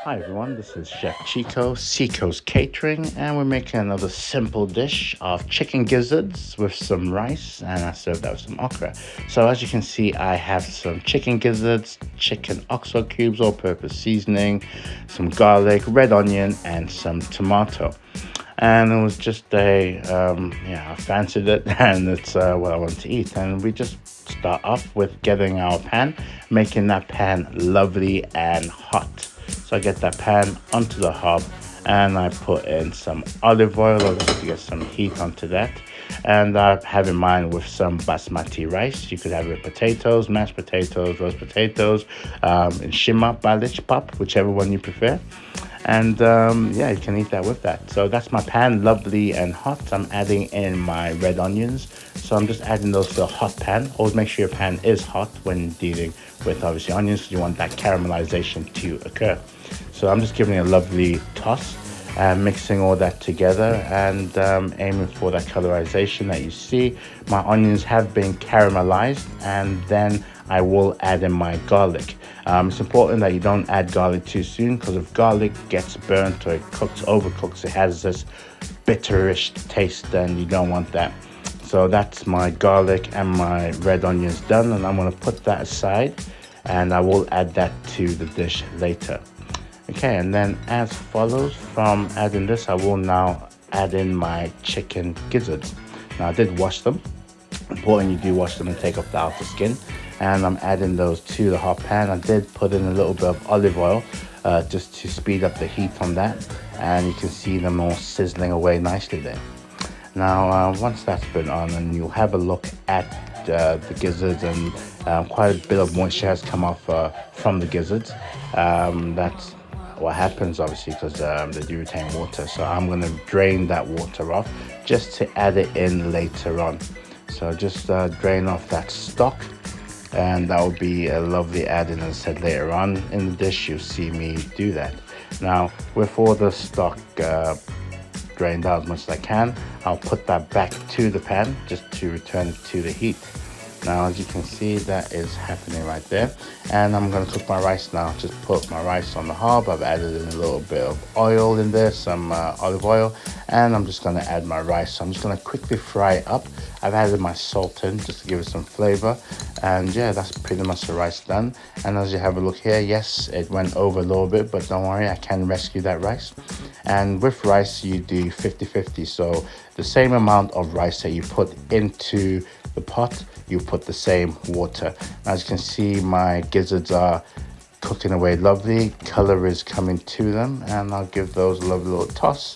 Hi everyone, this is Chef Chico, Chico's Catering, and we're making another simple dish of chicken gizzards with some rice, and I served that with some okra. So as you can see, I have some chicken gizzards, chicken oxo cubes, all-purpose seasoning, some garlic, red onion, and some tomato. And it was just I fancied it, and it's what I want to eat. And we just start off with getting our pan, making that pan lovely and hot. So I get that pan onto the hob, and I put in some olive oil, obviously to get some heat onto that. And I have in mind with some basmati rice. You could have it with potatoes, mashed potatoes, roast potatoes, in shima, balich pop, whichever one you prefer. And you can eat that with that. So that's my pan, lovely and hot. I'm adding in my red onions. So I'm just adding those to a hot pan. Always make sure your pan is hot when dealing with obviously onions, because you want that caramelization to occur. So I'm just giving it a lovely toss, mixing all that together, and aiming for that colorization that you see. My onions have been caramelized, and then I will add in my garlic. It's important that you don't add garlic too soon, because if garlic gets burnt or it overcooks, it has this bitterish taste, and you don't want that. So that's my garlic and my red onions done, and I'm going to put that aside, and I will add that to the dish later. Okay, and then as follows, from adding this, I will now add in my chicken gizzards. Now I did wash them. Important you do wash them and take off the outer skin. And I'm adding those to the hot pan. I did put in a little bit of olive oil just to speed up the heat on that. And you can see them all sizzling away nicely there. Now, once that's been on, and you'll have a look at the gizzards, and quite a bit of moisture has come off from the gizzards. That's what happens, obviously, because they do retain water. So I'm going to drain that water off just to add it in later on. So just drain off that stock, and that will be a lovely add-in. As I said, later on in the dish, you'll see me do that. Now, with all the stock drained out as much as I can, I'll put that back to the pan just to return it to the heat. Now, as you can see, that is happening right there. And I'm going to cook my rice now. Just put my rice on the hob. I've added in a little bit of oil in there, some olive oil, and I'm just going to add my rice. So I'm just going to quickly fry it up. I've added my salt in just to give it some flavor. And yeah, that's pretty much the rice done. And as you have a look here, yes, it went over a little bit, but don't worry, I can rescue that rice. And with rice, you do 50-50. So the same amount of rice that you put into the pot, you put the same water. As you can see, my gizzards are cooking away lovely. Color is coming to them, and I'll give those a lovely little toss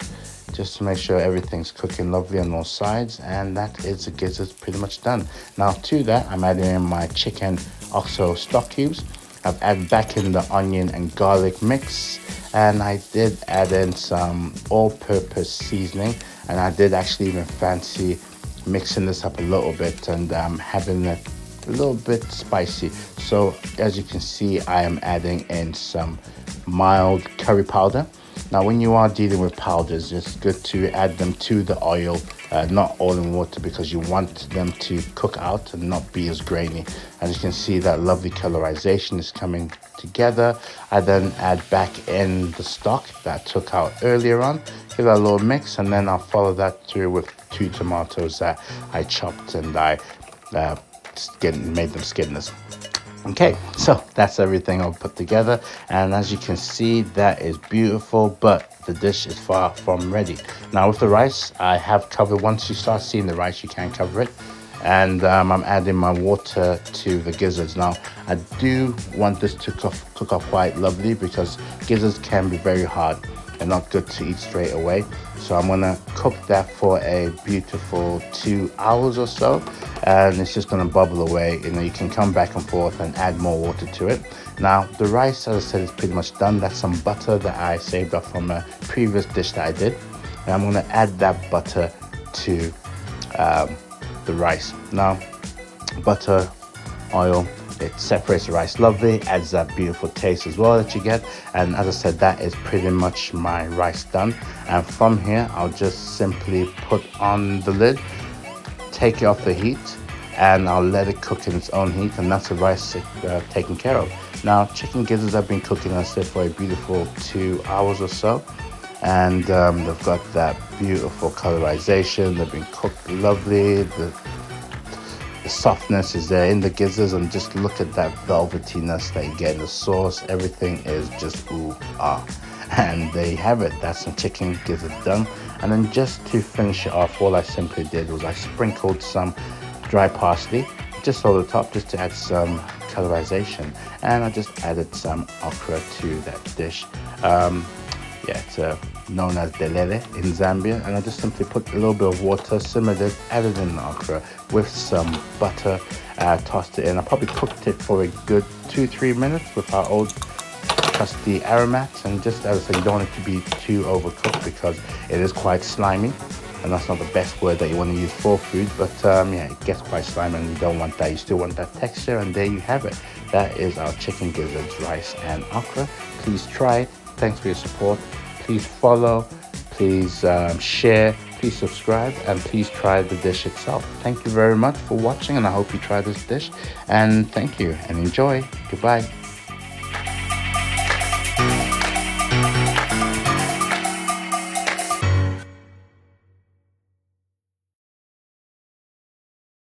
just to make sure everything's cooking lovely on all sides. And that is the gizzards pretty much done. Now to that, I'm adding in my chicken oxo stock cubes. I've added back in the onion and garlic mix, and I did add in some all-purpose seasoning, and I did actually even fancy mixing this up a little bit and having it a little bit spicy. So as you can see, I am adding in some mild curry powder. Now when you are dealing with powders, it's good to add them to the oil, not all in water, because you want them to cook out and not be as grainy. As you can see, that lovely colorization is coming together. I then add back in the stock that I took out earlier on, give that a little mix, and then I'll follow that through with 2 tomatoes that I chopped, and I made them skinless. Okay, so that's everything I'll put together, and as you can see, that is beautiful, but the dish is far from ready. Now with the rice, I have covered. Once you start seeing the rice, you can cover it, and I'm adding my water to the gizzards. Now I do want this to cook up quite lovely, because gizzards can be very hard and not good to eat straight away. So I'm gonna cook that for a beautiful 2 hours or so, and it's just gonna bubble away. You can come back and forth and add more water to it. Now the rice, as I said, is pretty much done. That's some butter that I saved up from a previous dish that I did, and I'm gonna add that butter to the rice. Now butter, oil, it separates the rice lovely, adds that beautiful taste as well that you get. And as I said, that is pretty much my rice done. And from here, I'll just simply put on the lid, take it off the heat, and I'll let it cook in its own heat, and that's the rice taken care of. Now, chicken gizzards have been cooking, I said, for a beautiful 2 hours or so. And they've got that beautiful colorization. They've been cooked lovely. The softness is there in the gizzards, and just look at that velvetyness that you get in the sauce. Everything is just ooh, ah. And there you have it. That's some chicken gizzard done. And then just to finish it off, all I simply did was I sprinkled some dry parsley just over the top, just to add some colorization. And I just added some okra to that dish. It's known as delele in Zambia. And I just simply put a little bit of water, simmered it, added in the okra with some butter, tossed it in. I probably cooked it for a good 2-3 minutes with our old trusty aromats. And just as I said, you don't want it to be too overcooked because it is quite slimy. And that's not the best word that you want to use for food, but it gets quite slimy, and you don't want that. You still want that texture, and there you have it. That is our chicken gizzards, rice and okra. Please try it. Thanks for your support. Please follow, please share, please subscribe, and please try the dish itself. Thank you very much for watching, and I hope you try this dish. And thank you, and enjoy. Goodbye.